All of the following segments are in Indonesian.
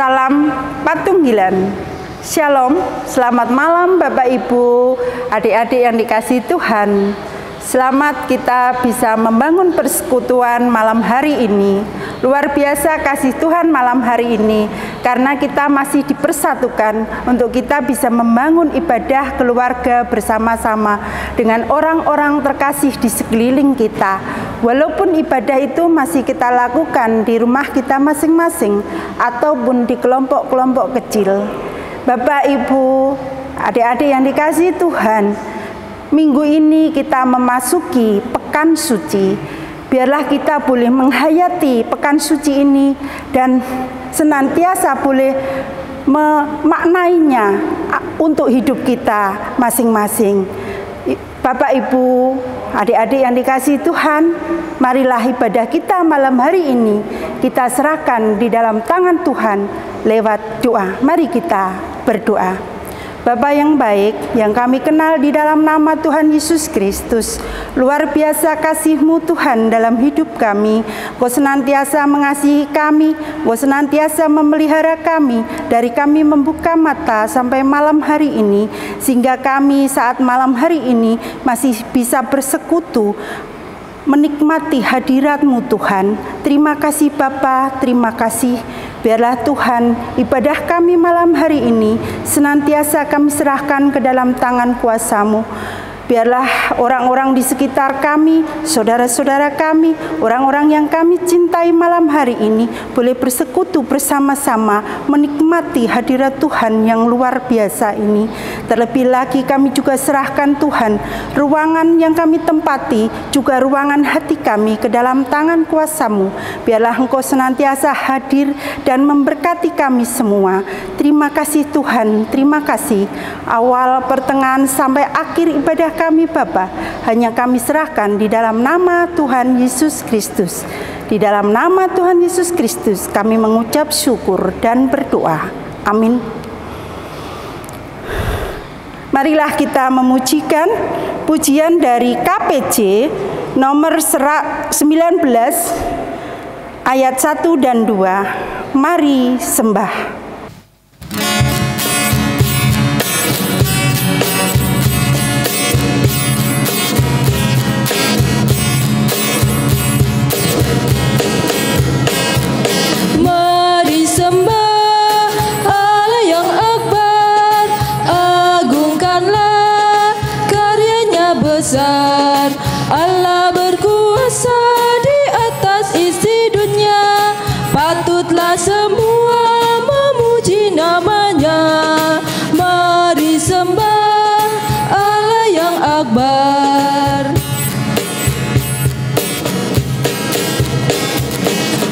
Salam Patunggilan. Shalom, selamat malam Bapak Ibu, adik-adik yang dikasihi Tuhan. Selamat kita bisa membangun persekutuan malam hari ini. Luar biasa kasih Tuhan malam hari ini, karena kita masih dipersatukan untuk kita bisa membangun ibadah keluarga bersama-sama dengan orang-orang terkasih di sekeliling kita. Walaupun ibadah itu masih kita lakukan di rumah kita masing-masing ataupun di kelompok-kelompok kecil. Bapak, Ibu, adik-adik yang dikasihi Tuhan, minggu ini kita memasuki Pekan Suci. Biarlah kita boleh menghayati Pekan Suci ini dan senantiasa boleh memaknainya untuk hidup kita masing-masing. Bapak, Ibu, adik-adik yang dikasihi Tuhan, marilah ibadah kita malam hari ini kita serahkan di dalam tangan Tuhan lewat doa. Mari kita berdoa. Bapa yang baik, yang kami kenal di dalam nama Tuhan Yesus Kristus, luar biasa kasih-Mu Tuhan dalam hidup kami. Kau senantiasa mengasihi kami, Kau senantiasa memelihara kami, dari kami membuka mata sampai malam hari ini, sehingga kami saat malam hari ini masih bisa bersekutu, menikmati hadirat-Mu Tuhan. Terima kasih Bapa, terima kasih. Biarlah Tuhan, ibadah kami malam hari ini senantiasa kami serahkan ke dalam tangan kuasa-Mu. Biarlah orang-orang di sekitar kami, saudara-saudara kami, orang-orang yang kami cintai malam hari ini boleh bersekutu bersama-sama menikmati hadirat Tuhan yang luar biasa ini. Terlebih lagi kami juga serahkan Tuhan ruangan yang kami tempati, juga ruangan hati kami ke dalam tangan kuasa-Mu. Biarlah Engkau senantiasa hadir dan memberkati kami semua. Terima kasih Tuhan, terima kasih. Awal, pertengahan, sampai akhir ibadah kami Bapa, hanya kami serahkan di dalam nama Tuhan Yesus Kristus. Di dalam nama Tuhan Yesus Kristus kami mengucap syukur dan berdoa. Amin. Marilah kita memujikan pujian dari KPJ nomor 19 ayat 1 dan 2. Mari sembah. Allah berkuasa di atas isi dunia, patutlah semua memuji namanya. Mari sembah Allah yang akbar.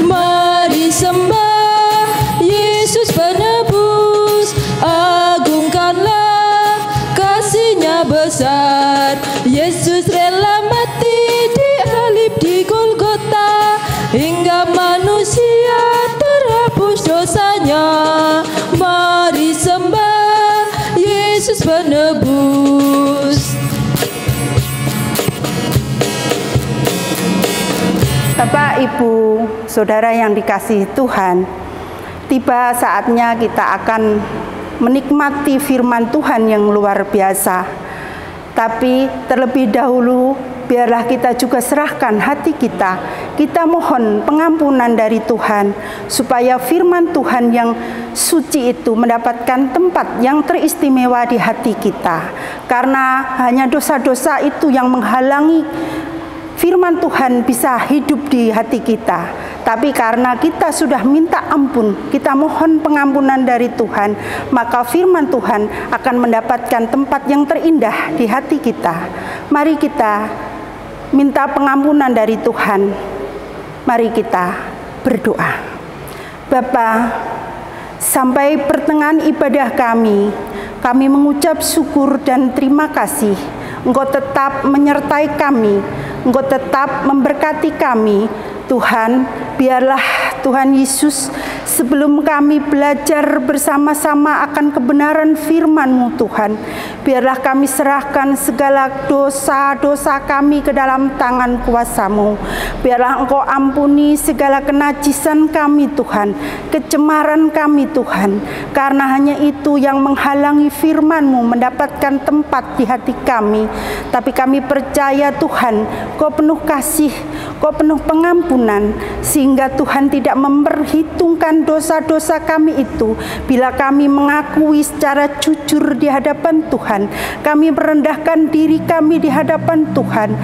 Mari sembah Yesus penebus, agungkanlah kasih-Nya besar. Yesus rela mati di salib di Golgota, hingga manusia terhapus dosanya. Mari sembah Yesus penebus. Bapak, Ibu, saudara yang dikasihi Tuhan, tiba saatnya kita akan menikmati firman Tuhan yang luar biasa. Tapi terlebih dahulu, biarlah kita juga serahkan hati kita. Kita mohon pengampunan dari Tuhan, supaya firman Tuhan yang suci itu mendapatkan tempat yang teristimewa di hati kita. Karena hanya dosa-dosa itu yang menghalangi firman Tuhan bisa hidup di hati kita. Tapi karena kita sudah minta ampun, kita mohon pengampunan dari Tuhan, maka firman Tuhan akan mendapatkan tempat yang terindah di hati kita. Mari kita minta pengampunan dari Tuhan. Mari kita berdoa. Bapa, sampai pertengahan ibadah kami mengucap syukur dan terima kasih. Engkau tetap menyertai kami, Engkau tetap memberkati kami. Tuhan, biarlah Tuhan Yesus, sebelum kami belajar bersama-sama akan kebenaran firman-Mu Tuhan, biarlah kami serahkan segala dosa-dosa kami ke dalam tangan kuasa-Mu. Biarlah Engkau ampuni segala kenajisan kami Tuhan, kecemaran kami Tuhan, karena hanya itu yang menghalangi firman-Mu mendapatkan tempat di hati kami. Tapi kami percaya Tuhan, Kau penuh kasih, Kau penuh pengampunan, sehingga Tuhan tidak memperhitungkan dosa-dosa kami itu. Bila kami mengakui secara jujur di hadapan Tuhan, kami merendahkan diri kami di hadapan Tuhan,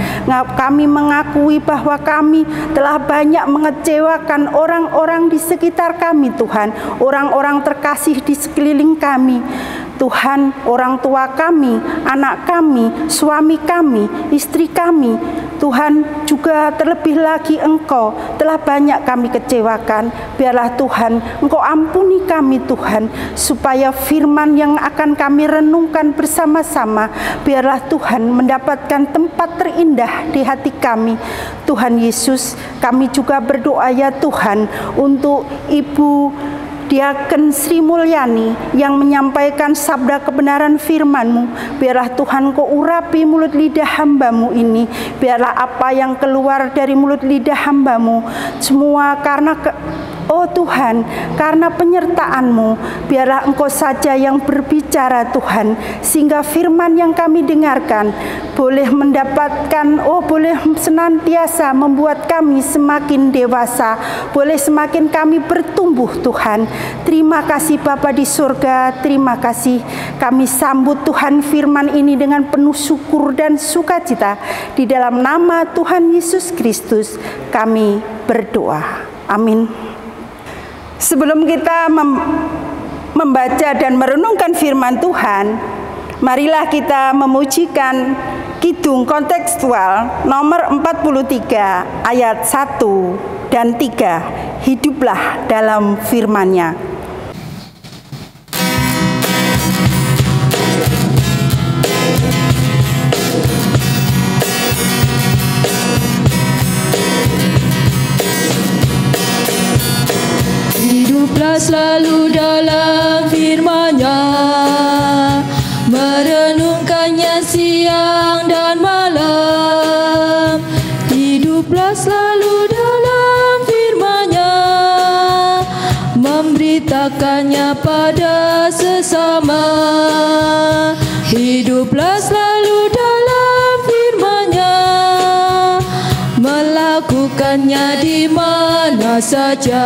kami mengakui bahwa kami telah banyak mengecewakan orang-orang di sekitar kami Tuhan, orang-orang terkasih di sekeliling kami Tuhan, orang tua kami, anak kami, suami kami, istri kami Tuhan, juga terlebih lagi Engkau telah banyak kami kecewakan. Biarlah Tuhan Engkau ampuni kami Tuhan, supaya firman yang akan kami renungkan bersama-sama, biarlah Tuhan mendapatkan tempat terindah di hati kami. Tuhan Yesus, kami juga berdoa ya Tuhan untuk Ibu Diaken Sri Mulyani yang menyampaikan sabda kebenaran firman-Mu. Biarlah Tuhan Kau urapi mulut lidah hamba-Mu ini. Biarlah apa yang keluar dari mulut lidah hamba-Mu semua karena oh Tuhan, karena penyertaan-Mu, biarlah Engkau saja yang berbicara Tuhan, sehingga firman yang kami dengarkan boleh mendapatkan, boleh senantiasa membuat kami semakin dewasa, boleh semakin kami bertumbuh Tuhan. Terima kasih Bapa di surga, terima kasih. Kami sambut Tuhan firman ini dengan penuh syukur dan sukacita. Di dalam nama Tuhan Yesus Kristus kami berdoa. Amin. Sebelum kita membaca dan merenungkan firman Tuhan, marilah kita memujikan kidung kontekstual nomor 43 ayat 1 dan 3. Hiduplah dalam firman-Nya. Hiduplah selalu dalam firman-Nya, merenungkannya siang dan malam. Hiduplah selalu dalam firman-Nya, memberitakannya pada sesama. Hiduplah selalu dalam firman-Nya, melakukannya di mana saja.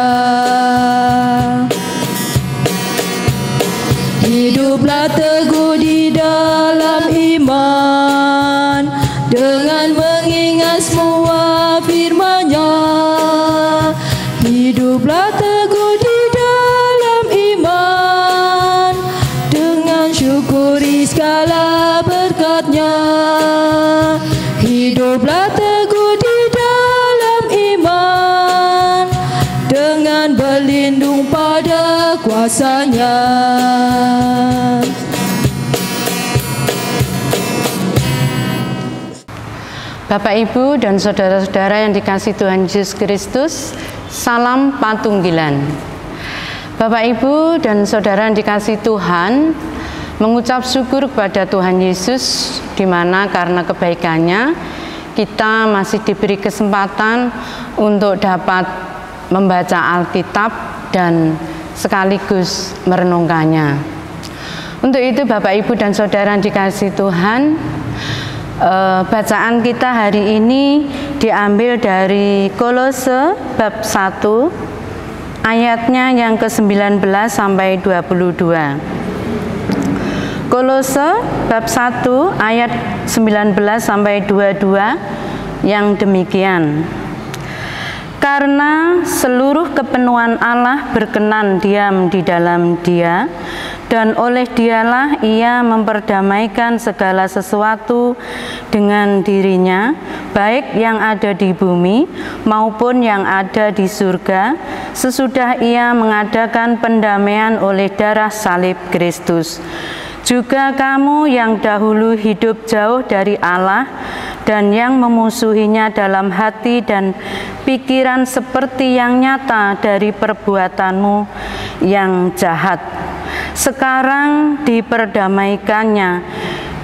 Hiduplah teguh di dalam iman, dengan mengingat semua firman-Nya. Hiduplah teguh di dalam iman, dengan syukuri segala berkat-Nya. Hiduplah teguh di dalam iman, dengan berlindung pada kuasa-Nya. Bapak, Ibu, dan saudara-saudara yang dikasihi Tuhan Yesus Kristus, salam patunggilan. Bapak, Ibu, dan saudara yang dikasihi Tuhan, mengucap syukur kepada Tuhan Yesus, di mana karena kebaikannya kita masih diberi kesempatan untuk dapat membaca Alkitab dan sekaligus merenungkannya. Untuk itu Bapak, Ibu, dan saudara yang dikasihi Tuhan, bacaan kita hari ini diambil dari Kolose bab 1 ayatnya yang ke-19 sampai 22. Kolose bab 1 ayat 19 sampai 22 yang demikian. Karena seluruh kepenuhan Allah berkenan diam di dalam Dia, dan oleh Dialah Ia memperdamaikan segala sesuatu dengan dirinya, baik yang ada di bumi maupun yang ada di surga, sesudah Ia mengadakan pendamaian oleh darah salib Kristus. Juga kamu yang dahulu hidup jauh dari Allah dan yang memusuhinya dalam hati dan pikiran seperti yang nyata dari perbuatanmu yang jahat, sekarang diperdamaikannya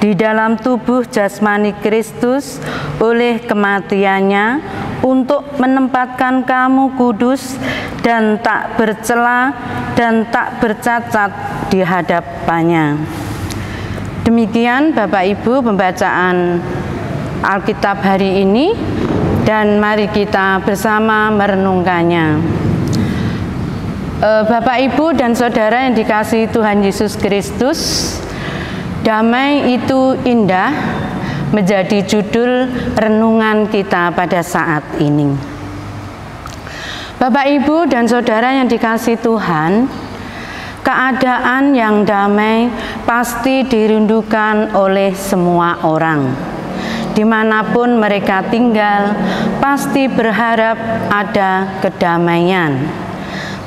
di dalam tubuh jasmani Kristus oleh kematiannya untuk menempatkan kamu kudus dan tak bercela dan tak bercacat di hadapannya. Demikian Bapak Ibu pembacaan Alkitab hari ini, dan mari kita bersama merenungkannya. Bapak Ibu dan Saudara yang dikasihi Tuhan Yesus Kristus, damai itu indah menjadi judul renungan kita pada saat ini. Bapak Ibu dan Saudara yang dikasihi Tuhan, keadaan yang damai pasti dirindukan oleh semua orang. Dimanapun mereka tinggal, pasti berharap ada kedamaian.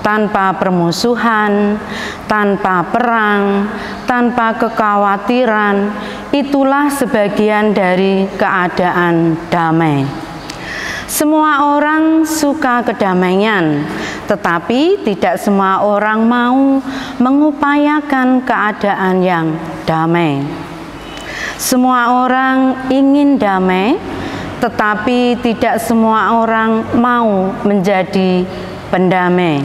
Tanpa permusuhan, tanpa perang, tanpa kekhawatiran, itulah sebagian dari keadaan damai. Semua orang suka kedamaian, tetapi tidak semua orang mau mengupayakan keadaan yang damai. Semua orang ingin damai, tetapi tidak semua orang mau menjadi pendamai.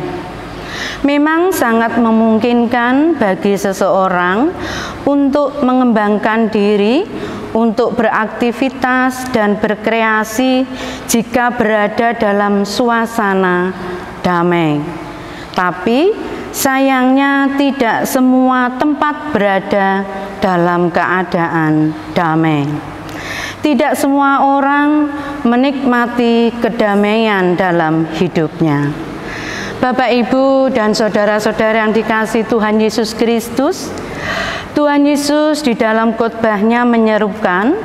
Memang sangat memungkinkan bagi seseorang untuk mengembangkan diri, untuk beraktivitas dan berkreasi jika berada dalam suasana damai. Tapi sayangnya tidak semua tempat berada dalam keadaan damai. Tidak semua orang menikmati kedamaian dalam hidupnya. Bapak, Ibu, dan saudara-saudara yang dikasihi Tuhan Yesus Kristus, Tuhan Yesus di dalam khotbahnya menyerukan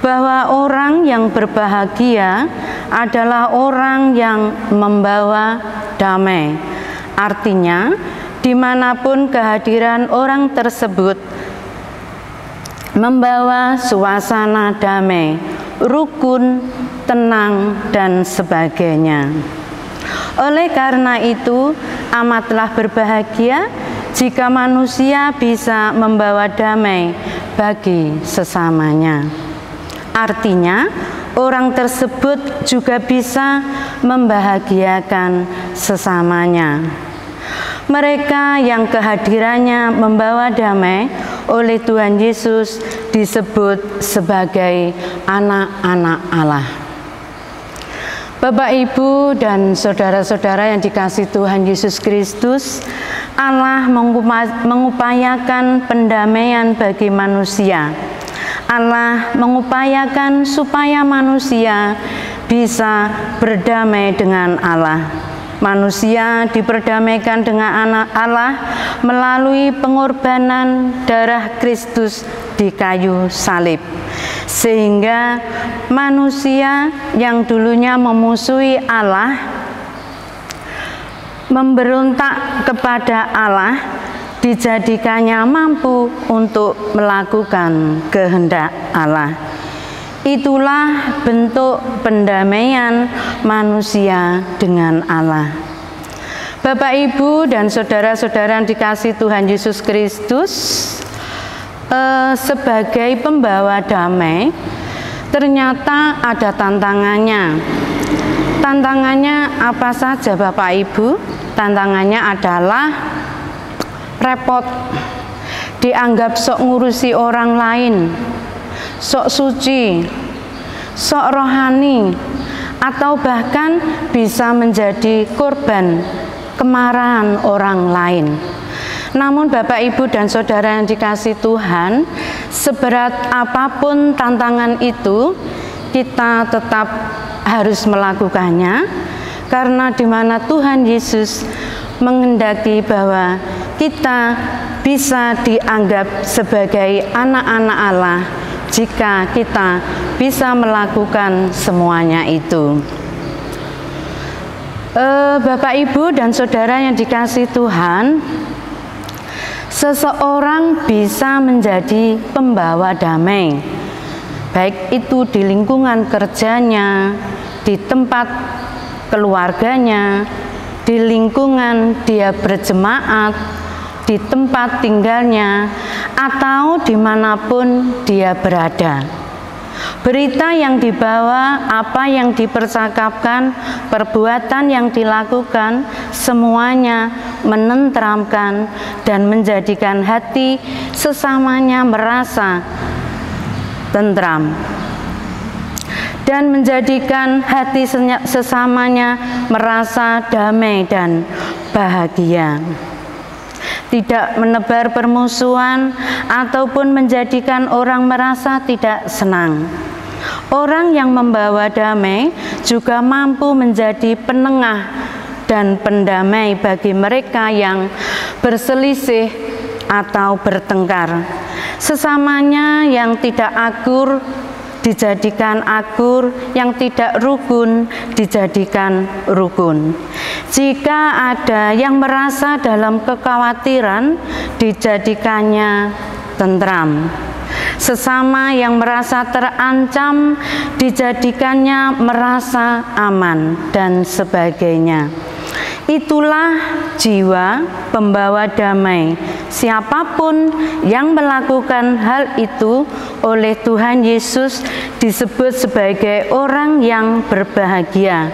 bahwa orang yang berbahagia adalah orang yang membawa damai. Artinya, dimanapun kehadiran orang tersebut membawa suasana damai, rukun, tenang, dan sebagainya. Oleh karena itu, amatlah berbahagia jika manusia bisa membawa damai bagi sesamanya. Artinya, orang tersebut juga bisa membahagiakan sesamanya. Mereka yang kehadirannya membawa damai oleh Tuhan Yesus disebut sebagai anak-anak Allah. Bapak, Ibu, dan saudara-saudara yang dikasihi Tuhan Yesus Kristus, Allah mengupayakan pendamaian bagi manusia. Allah mengupayakan supaya manusia bisa berdamai dengan Allah. Manusia diperdamaikan dengan anak Allah melalui pengorbanan darah Kristus di kayu salib. Sehingga manusia yang dulunya memusuhi Allah, memberontak kepada Allah, dijadikannya mampu untuk melakukan kehendak Allah. Itulah bentuk pendamaian manusia dengan Allah. Bapak, Ibu, dan saudara-saudara yang dikasihi Tuhan Yesus Kristus, sebagai pembawa damai, ternyata ada tantangannya. Tantangannya apa saja, Bapak Ibu? Tantangannya adalah repot, dianggap sok ngurusi orang lain, sok suci, sok rohani, atau bahkan bisa menjadi korban kemarahan orang lain. Namun Bapak, Ibu, dan saudara yang dikasihi Tuhan, seberat apapun tantangan itu, kita tetap harus melakukannya, karena di mana Tuhan Yesus menghendaki bahwa kita bisa dianggap sebagai anak-anak Allah jika kita bisa melakukan semuanya itu. Bapak, Ibu, dan saudara yang dikasihi Tuhan, seseorang bisa menjadi pembawa damai, baik itu di lingkungan kerjanya, di tempat keluarganya, di lingkungan dia berjemaat, di tempat tinggalnya, atau dimanapun dia berada. Berita yang dibawa, apa yang dipercakapkan, perbuatan yang dilakukan, semuanya menenteramkan dan menjadikan hati sesamanya merasa tentram, dan menjadikan hati sesamanya merasa damai dan bahagia. Tidak menebar permusuhan ataupun menjadikan orang merasa tidak senang. Orang yang membawa damai juga mampu menjadi penengah dan pendamai bagi mereka yang berselisih atau bertengkar. Sesamanya yang tidak akur dijadikan akur, yang tidak rukun dijadikan rukun. Jika ada yang merasa dalam kekhawatiran, dijadikannya tentram. Sesama yang merasa terancam, dijadikannya merasa aman, dan sebagainya. Itulah jiwa pembawa damai. Siapapun yang melakukan hal itu oleh Tuhan Yesus disebut sebagai orang yang berbahagia,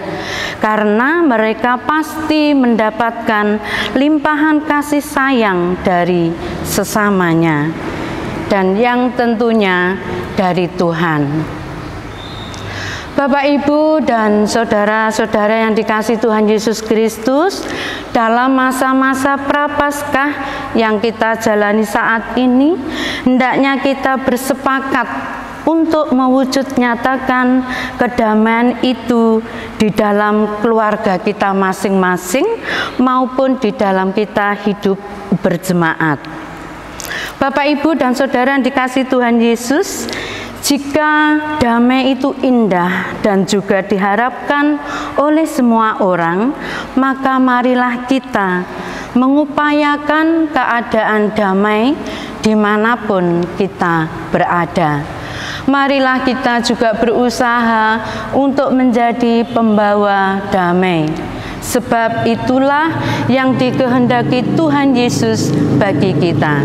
karena mereka pasti mendapatkan limpahan kasih sayang dari sesamanya, dan yang tentunya dari Tuhan. Bapak, Ibu, dan saudara-saudara yang dikasihi Tuhan Yesus Kristus, dalam masa-masa Prapaskah yang kita jalani saat ini, hendaknya kita bersepakat untuk mewujud nyatakan kedamaian itu di dalam keluarga kita masing-masing maupun di dalam kita hidup berjemaat. Bapak, Ibu, dan saudara yang dikasihi Tuhan Yesus, jika damai itu indah dan juga diharapkan oleh semua orang, maka marilah kita mengupayakan keadaan damai dimanapun kita berada. Marilah kita juga berusaha untuk menjadi pembawa damai, sebab itulah yang dikehendaki Tuhan Yesus bagi kita.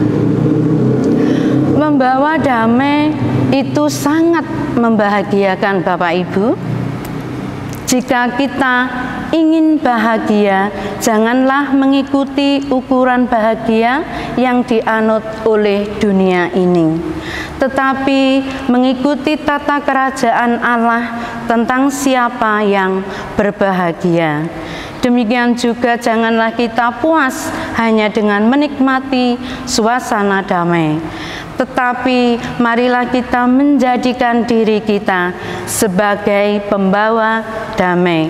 Membawa damai itu sangat membahagiakan Bapak Ibu. Jika kita ingin bahagia, janganlah mengikuti ukuran bahagia yang dianut oleh dunia ini, tetapi mengikuti tata kerajaan Allah tentang siapa yang berbahagia. Demikian juga janganlah kita puas hanya dengan menikmati suasana damai, tetapi marilah kita menjadikan diri kita sebagai pembawa damai.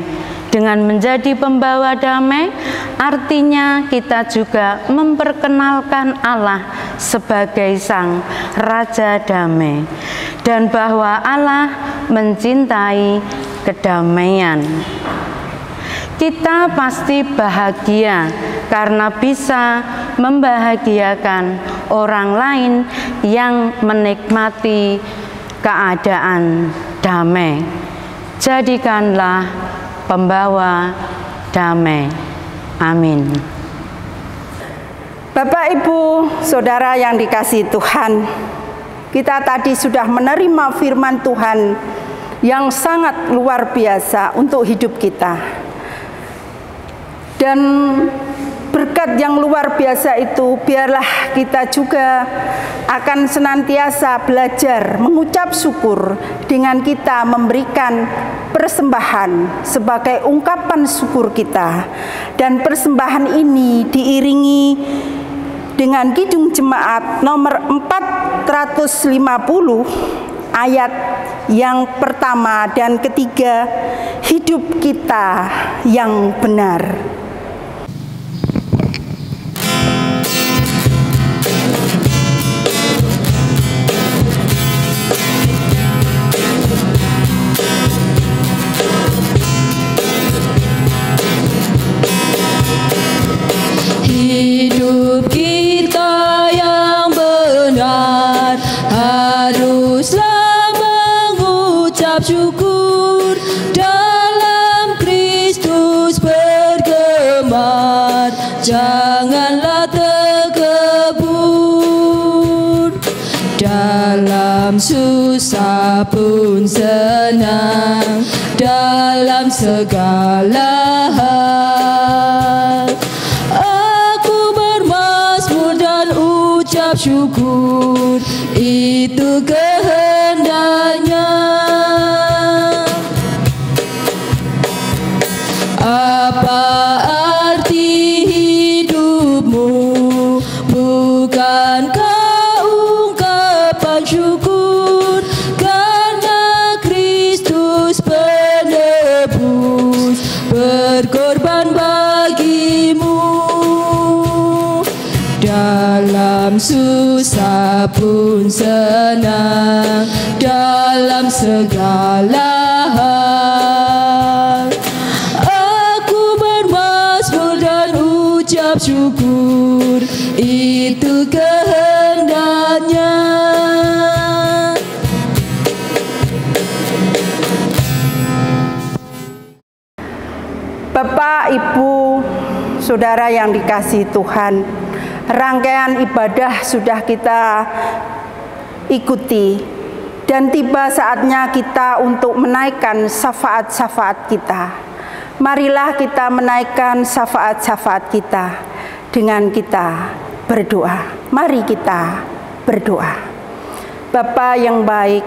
Dengan menjadi pembawa damai, artinya kita juga memperkenalkan Allah sebagai Sang Raja Damai, dan bahwa Allah mencintai kedamaian. Kita pasti bahagia karena bisa membahagiakan orang lain yang menikmati keadaan damai. Jadikanlah pembawa damai. Amin. Bapak, Ibu, saudara yang dikasihi Tuhan, kita tadi sudah menerima firman Tuhan yang sangat luar biasa untuk hidup kita. Dan berkat yang luar biasa itu, biarlah kita juga akan senantiasa belajar mengucap syukur dengan kita memberikan persembahan sebagai ungkapan syukur kita. Dan persembahan ini diiringi dengan Kidung Jemaat nomor 450 ayat yang pertama dan ketiga, hidup kita yang benar. Hidup kita janganlah terkebun. Dalam susah pun senang, dalam segala hal aku bermazmur dan ucap syukur, itu kehendaknya. Apa arti hidupmu? Bukankah ungkapan syukur karena Kristus penebus berkorban bagimu? Dalam susah pun senang, dalam segala hal aku bermazmur dan ucap syukur, itu kehendaknya. Bapak, Ibu, Saudara yang dikasihi Tuhan, rangkaian ibadah sudah kita ikuti dan tiba saatnya kita untuk menaikkan syafaat-syafaat kita. Marilah kita menaikkan syafaat-syafaat kita dengan kita berdoa. Mari kita berdoa. Bapa yang baik,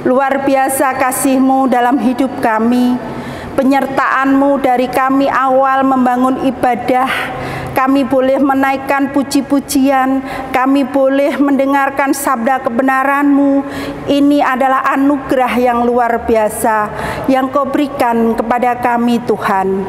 luar biasa kasih-Mu dalam hidup kami, penyertaan-Mu dari kami awal membangun ibadah. Kami boleh menaikkan puji-pujian, kami boleh mendengarkan sabda kebenaran-Mu. Ini adalah anugerah yang luar biasa yang Kau berikan kepada kami, Tuhan.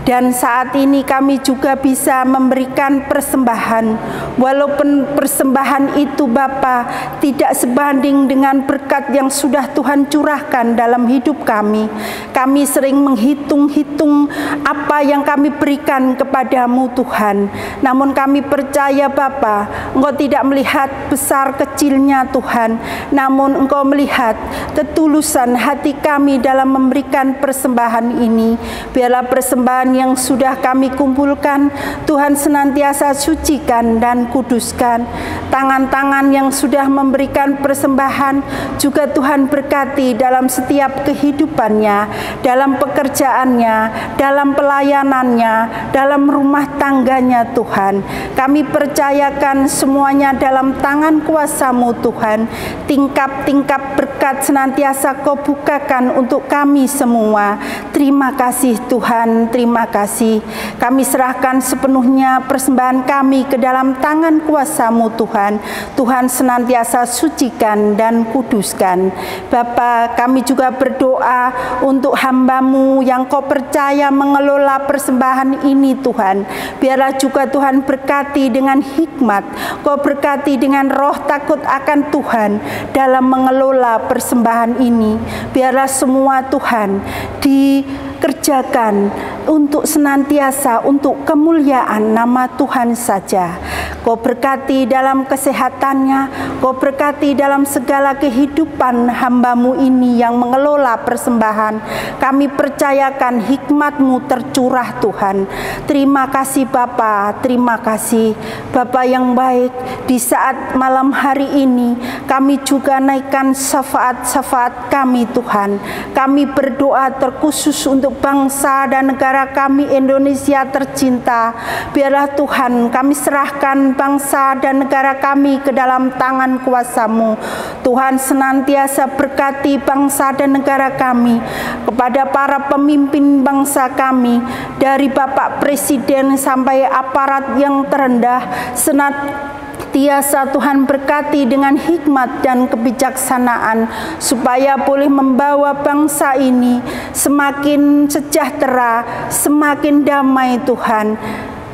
Dan saat ini kami juga bisa memberikan persembahan, walaupun persembahan itu Bapa tidak sebanding dengan berkat yang sudah Tuhan curahkan dalam hidup kami. Kami sering menghitung-hitung apa yang kami berikan kepadamu Tuhan. Namun kami percaya Bapa, Engkau tidak melihat besar kecilnya Tuhan, namun Engkau melihat ketulusan hati kami dalam memberikan persembahan ini. Biarlah persembahan yang sudah kami kumpulkan, Tuhan senantiasa sucikan dan kuduskan. Tangan-tangan yang sudah memberikan persembahan juga Tuhan berkati dalam setiap kehidupannya, dalam pekerjaannya, dalam pelayanannya, dalam rumah tangganya Tuhan. Kami percayakan semuanya dalam tangan kuasa-Mu Tuhan. Tingkap-tingkap berkat senantiasa Kau bukakan untuk kami semua. Terima kasih Tuhan, terima kasih. Kami serahkan sepenuhnya persembahan kami ke dalam tangan kuasa-Mu Tuhan. Tuhan senantiasa sucikan dan kuduskan. Bapa, kami juga berdoa untuk hamba-Mu yang Kau percaya mengelola persembahan ini Tuhan. Biarlah juga Tuhan berkati dengan hikmat, Kau berkati dengan roh takut akan Tuhan dalam mengelola persembahan ini. Biarlah semua Tuhan dikerjakan untuk senantiasa untuk kemuliaan nama Tuhan saja. Kau berkati dalam kesehatannya, Kau berkati dalam segala kehidupan hamba-Mu ini yang mengelola persembahan. Kami percayakan hikmat-Mu tercurah Tuhan. Terima kasih Bapa, terima kasih Bapa yang baik. Di saat malam hari ini kami juga naikkan syafaat-syafaat kami Tuhan. Kami berdoa terkhusus untuk bangsa dan negara kami Indonesia tercinta. Biarlah Tuhan kami serahkan bangsa dan negara kami ke dalam tangan kuasa-Mu. Tuhan senantiasa berkati bangsa dan negara kami, kepada para pemimpin bangsa kami, dari Bapak Presiden sampai aparat yang terendah. Senantiasa Tuhan berkati dengan hikmat dan kebijaksanaan, supaya boleh membawa bangsa ini semakin sejahtera, semakin damai Tuhan.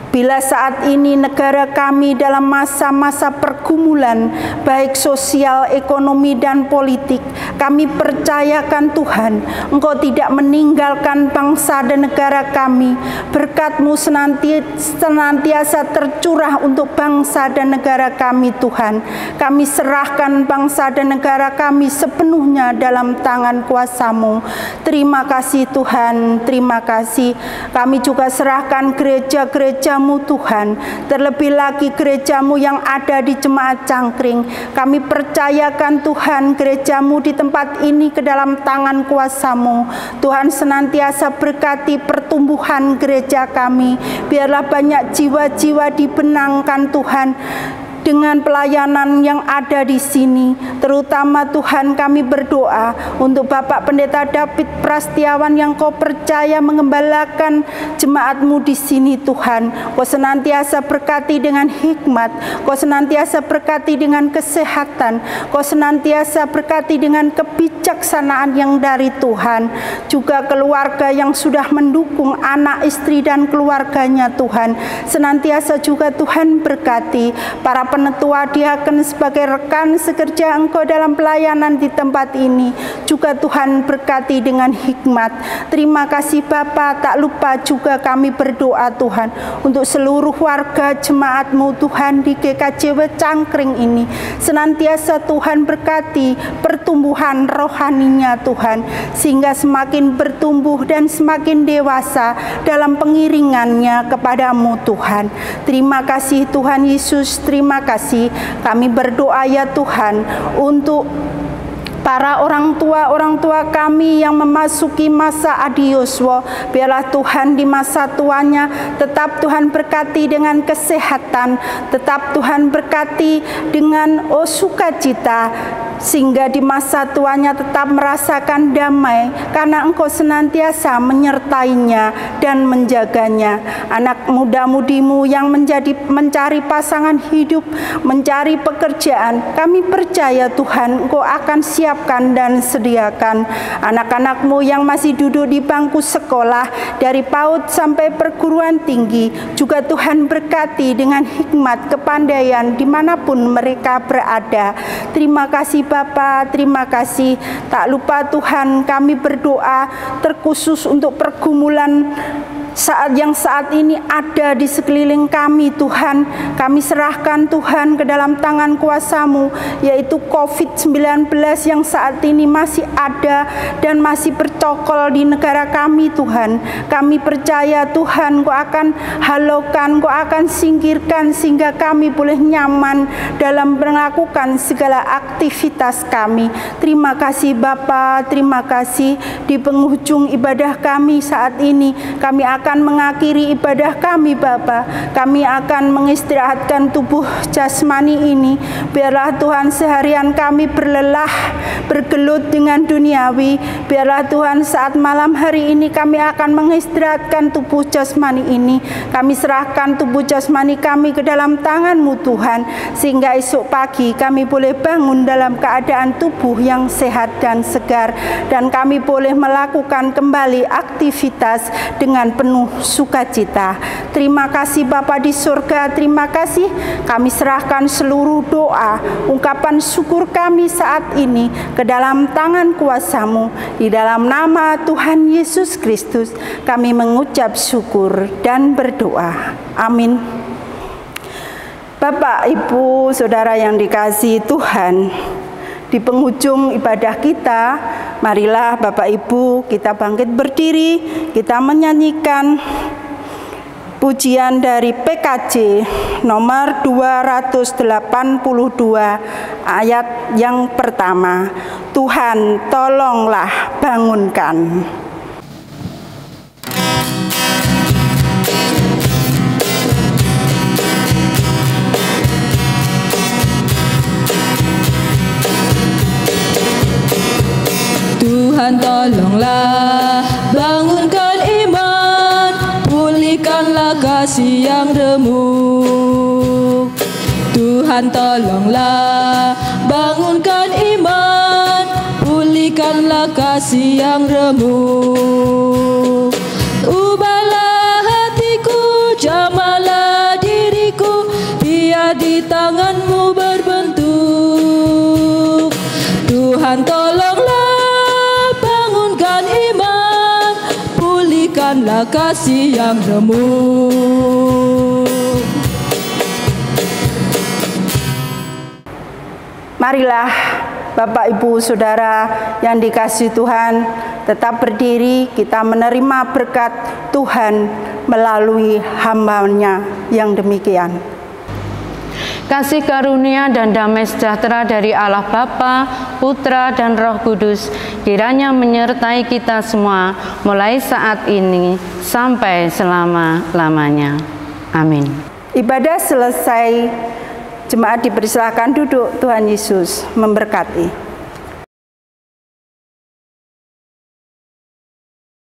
Bila saat ini negara kami dalam masa-masa pergumulan, baik sosial, ekonomi, dan politik, kami percayakan Tuhan, Engkau tidak meninggalkan bangsa dan negara kami. Berkat-Mu senantiasa tercurah untuk bangsa dan negara kami Tuhan. Kami serahkan bangsa dan negara kami sepenuhnya dalam tangan kuasa-Mu. Terima kasih Tuhan, terima kasih. Kami juga serahkan gereja-gereja gereja-Mu Tuhan, terlebih lagi gereja-Mu yang ada di Jemaat Cangkring. Kami percayakan Tuhan gereja-Mu di tempat ini ke dalam tangan kuasa-Mu. Tuhan senantiasa berkati pertumbuhan gereja kami. Biarlah banyak jiwa-jiwa dibenangkan Tuhan dengan pelayanan yang ada di sini. Terutama Tuhan, kami berdoa untuk Bapak Pendeta David Prastiawan yang Kau percaya mengembalakan jemaat-Mu di sini Tuhan. Kau senantiasa berkati dengan hikmat, Kau senantiasa berkati dengan kesehatan, Kau senantiasa berkati dengan kebijaksanaan yang dari Tuhan. Juga keluarga yang sudah mendukung anak, istri, dan keluarganya Tuhan. Senantiasa juga Tuhan berkati para penetua diaken sebagai rekan sekerja Engkau dalam pelayanan di tempat ini. Juga Tuhan berkati dengan hikmat. Terima kasih Bapa. Tak lupa juga kami berdoa Tuhan untuk seluruh warga jemaat-Mu Tuhan di GKJW Cangkring ini. Senantiasa Tuhan berkati pertumbuhan rohaninya Tuhan, sehingga semakin bertumbuh dan semakin dewasa dalam pengiringannya kepadamu Tuhan. Terima kasih Tuhan Yesus, terima kasih. Kami berdoa ya Tuhan untuk para orang tua kami yang memasuki masa adioswo. Biarlah Tuhan di masa tuanya tetap Tuhan berkati dengan kesehatan, tetap Tuhan berkati dengan sukacita, sehingga di masa tuanya tetap merasakan damai karena Engkau senantiasa menyertainya dan menjaganya. Anak muda-mudimu yang mencari pasangan hidup, mencari pekerjaan, kami percaya Tuhan Engkau akan siapkan dan sediakan. Anak-anak-Mu yang masih duduk di bangku sekolah dari PAUD sampai perguruan tinggi, juga Tuhan berkati dengan hikmat, kepandaian dimanapun mereka berada. Terima kasih Bapa, terima kasih. Tak lupa Tuhan, kami berdoa terkhusus untuk pergumulan saat ini ada di sekeliling kami Tuhan. Kami serahkan Tuhan ke dalam tangan kuasa-Mu, yaitu COVID-19 yang saat ini masih ada dan masih bercokol di negara kami Tuhan. Kami percaya Tuhan Kau akan halaukan, Kau akan singkirkan, sehingga kami boleh nyaman dalam melakukan segala aktivitas kami. Terima kasih Bapa, terima kasih. Di penghujung ibadah kami saat ini, kami akan mengakhiri ibadah kami Bapa. Kami akan mengistirahatkan tubuh jasmani ini. Biarlah Tuhan seharian kami berlelah, bergelut dengan duniawi. Biarlah Tuhan saat malam hari ini kami akan mengistirahatkan tubuh jasmani ini. Kami serahkan tubuh jasmani kami ke dalam tangan-Mu Tuhan, sehingga esok pagi kami boleh bangun dalam keadaan tubuh yang sehat dan segar, dan kami boleh melakukan kembali aktivitas dengan penuh sukacita. Terima kasih Bapa di surga, terima kasih. Kami serahkan seluruh doa, ungkapan syukur kami saat ini ke dalam tangan kuasa-Mu. Di dalam nama Tuhan Yesus Kristus kami mengucap syukur dan berdoa. Amin. Bapak, Ibu, Saudara yang dikasihi Tuhan, di penghujung ibadah kita, marilah Bapak Ibu kita bangkit berdiri, kita menyanyikan pujian dari PKJ nomor 282 ayat yang pertama. Tuhan tolonglah bangunkan. Tuhan tolonglah bangunkan iman, pulihkanlah kasih yang remuk. Tuhan tolonglah bangunkan iman, pulihkanlah kasih yang remuk. Ubahlah hatiku, jamalah diriku, biar di tangan-Mu berbentuk. Tuhan tolonglah berikanlah kasih yang remuk. Marilah Bapak Ibu Saudara yang dikasihi Tuhan, tetap berdiri, kita menerima berkat Tuhan melalui hamba-Nya yang demikian. Kasih karunia dan damai sejahtera dari Allah Bapa, Putra, dan Roh Kudus kiranya menyertai kita semua mulai saat ini sampai selama-lamanya. Amin. Ibadah selesai, jemaat dipersilakan duduk. Tuhan Yesus memberkati.